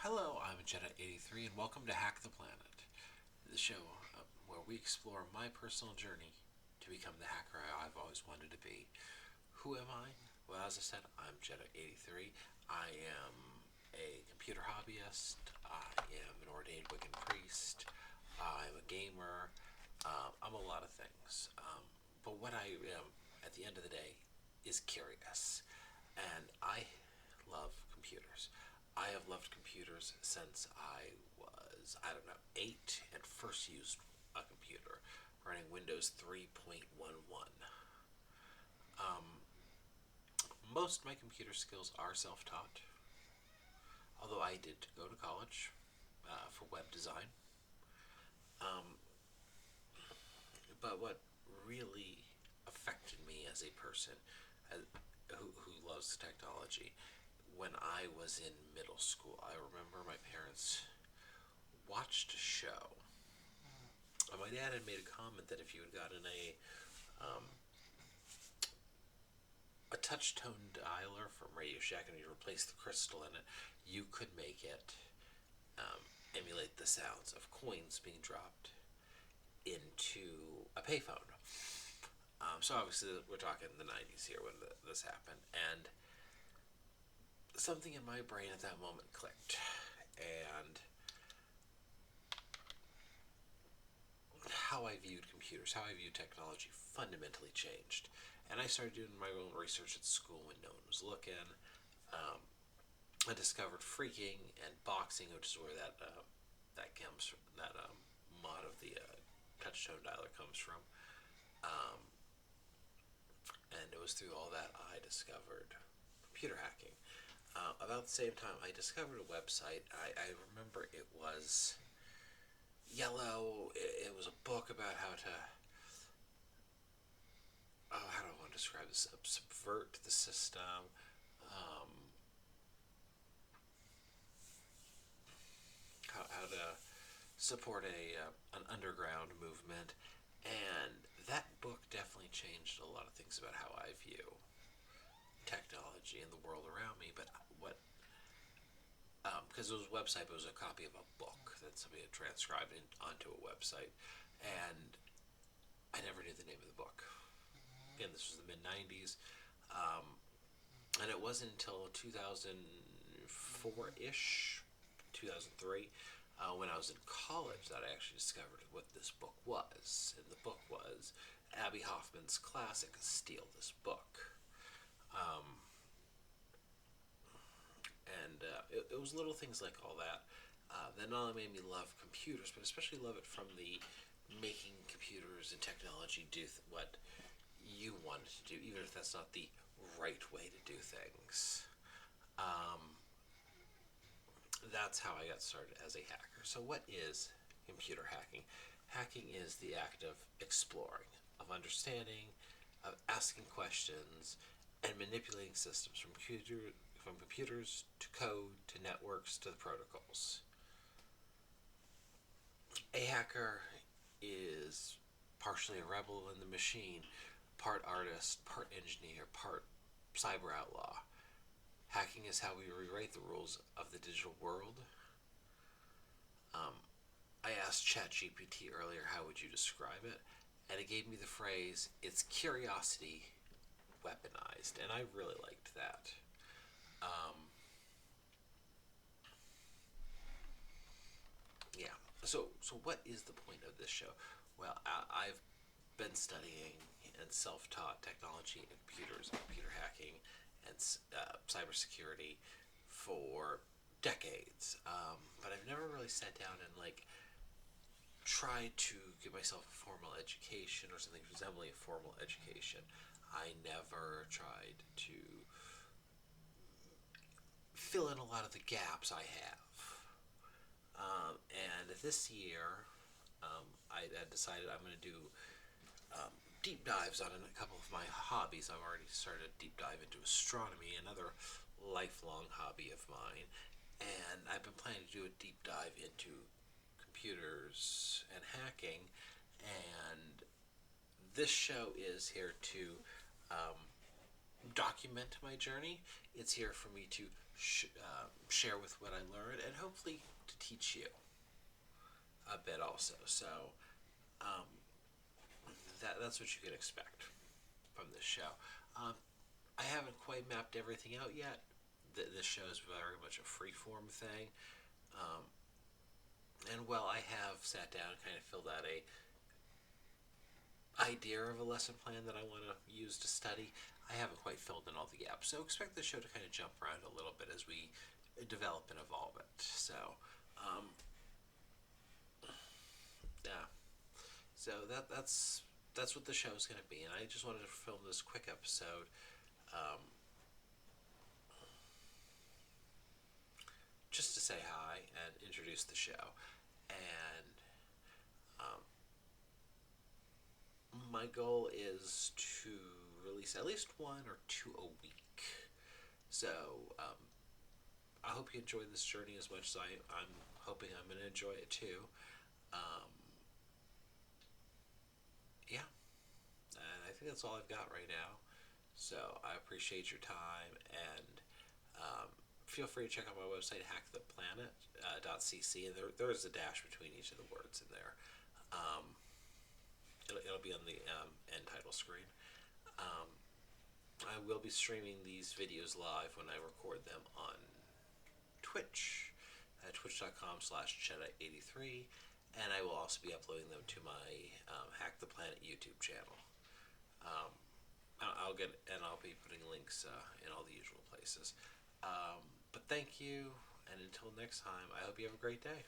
Hello, I'm Jedi83, and welcome to Hack the Planet, the show where we explore my personal journey to become the hacker I've always wanted to be. Who am I? Well, as I said, I'm Jedi83. I am a computer hobbyist. I am an ordained Wiccan priest. I'm a gamer. I'm a lot of things. But what I am, at the end of the day, is curious. And I love computers. I have loved computers since I was, I don't know, 8 and first used a computer running Windows 3.11. Um, Most of my computer skills are self taught, although I did go to college for web design. Um, but what really affected me as a person who loves technology when I was in middle school, I remember my parents watched a show. My dad had made a comment that if you had gotten a touch tone dialer from Radio Shack and you replaced the crystal in it, you could make it emulate the sounds of coins being dropped into a payphone. So obviously we're talking the 90s here when this happened, and something in my brain at that moment clicked, and how I viewed computers, how I viewed technology fundamentally changed. And I started doing my own research at school when no one was looking. Um, I discovered freaking and boxing, which is where that comes from, that mod of the touchtone dialer comes from. Um, and it was through all that I discovered computer hacking. About the same time, I discovered a website. I remember it was yellow. It was a book about how do I want to describe this? Subvert the system. Um, how to support an underground movement, and that book definitely changed a lot of things about how I view technology and the world around me. But what because it was a website, but it was a copy of a book that somebody had transcribed onto a website, and I never knew the name of the book. Again, this was the mid '90s, um, and it wasn't until 2004 ish, 2003, when I was in college that I actually discovered what this book was. And the book was Abbie Hoffman's classic, Steal This Book. Um, and it was little things like all that that not only made me love computers, but especially love it from the making computers and technology do what you want it to do, even if that's not the right way to do things. Um, that's how I got started as a hacker. So, what is computer hacking? Hacking is the act of exploring, of understanding, of asking questions, and manipulating systems from computers to code to networks to the protocols. A hacker is partially a rebel in the machine, part artist, part engineer, part cyber outlaw. Hacking is how we rewrite the rules of the digital world. Um, I asked ChatGPT earlier, how would you describe it? And it gave me the phrase, it's curiosity weaponized. And I really liked that. Um, yeah. So what is the point of this show? Well, I've been studying and self-taught technology and computers and computer hacking and cybersecurity for decades, but I've never really sat down and tried to give myself a formal education or something resembling a formal education. I never tried to fill in a lot of the gaps I have. And this year, I decided I'm going to do um, deep dives on a couple of my hobbies. I've already started a deep dive into astronomy, another lifelong hobby of mine, and I've been planning to do a deep dive into computers and hacking. And this show is here to um, document my journey. It's here for me to share with what I learned and hopefully to teach you a bit also. So um, that's what you can expect from this show. Um, I haven't quite mapped everything out yet. This show is very much a freeform thing. Um, and while I have sat down and kind of filled out a idea of a lesson plan that I want to use to study, I haven't quite filled in all the gaps. So expect the show to kind of jump around a little bit as we develop and evolve it. So, yeah. So that's what the show is going to be, and I just wanted to film this quick episode. Um, just to say hi and introduce the show. And um, my goal is to release at least one or two a week. So I hope you enjoy this journey as much as I'm hoping I'm going to enjoy it too. Um, yeah, and I think that's all I've got right now. So I appreciate your time, and feel free to check out my website, hacktheplanet.cc, and there is a dash between each of the words in there. Um, it'll be on the end title screen. Um, I will be streaming these videos live when I record them on Twitch at twitch.com/Jedi83, and I will also be uploading them to my Hack the Planet YouTube channel. Um, I'll be putting links in all the usual places. But thank you, and until next time, I hope you have a great day.